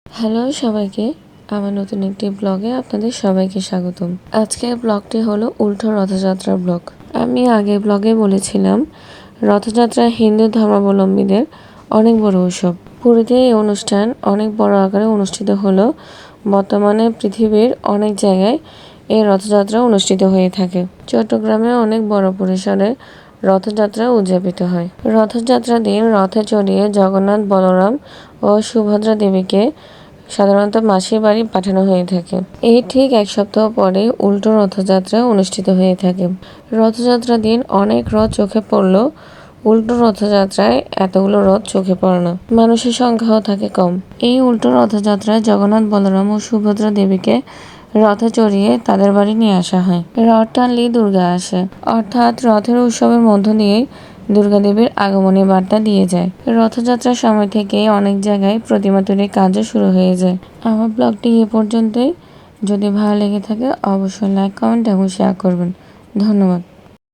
Hello সবাইকে, আমার নতুন একটি ব্লগে আপনাদের সবাইকে স্বাগতম। আজকের ব্লগটি হলো উল্টো রথযাত্রার ব্লগ। আমি আগে ব্লগে বলেছিলাম রথযাত্রা হিন্দু ধর্মাবলম্বীদের অনেক বড় উৎসব। পুরীতে এই অনুষ্ঠান অনেক বড় আকারে অনুষ্ঠিত হলেও বর্তমানে পৃথিবীর অনেক জায়গায় এই রথযাত্রা অনুষ্ঠিত হয়ে থাকে। চট্টগ্রামে অনেক বড় পরিসরে রথযাত্রা উদযাপিত হয়। রথযাত্রা দিন রথে চড়িয়ে জগন্নাথ, বলরাম ও সুভদ্রা দেবীকে সাধারণত মাসির বাড়ি পাঠানো হয়ে থাকে। এই ঠিক এক সপ্তাহ পরে উল্টো রথযাত্রা অনুষ্ঠিত হয়ে থাকে। রথযাত্রা দিন অনেক রথ চোখে পড়লেও উল্টো রথযাত্রায় এতগুলো রথ চোখে পড়ে না, মানুষের সংখ্যাও থাকে কম। এই উল্টো রথযাত্রায় জগন্নাথ, বলরাম ও সুভদ্রা দেবীকে রথে চড়িয়ে তাদের বাড়ি নিয়ে আসা হয়। রথ টানলেই দুর্গা আসে, অর্থাৎ রথের উৎসবের মধ্য দিয়েই দুর্গা দেবীর আগমনী বার্তা দিয়ে যায়। রথযাত্রার সময় থেকে অনেক জায়গায় প্রতিমা তৈরির কাজও শুরু হয়ে যায়। আমার ব্লগটি এ পর্যন্তই। যদি ভালো লেগে থাকে অবশ্যই লাইক, কমেন্ট এবং শেয়ার করবেন। ধন্যবাদ।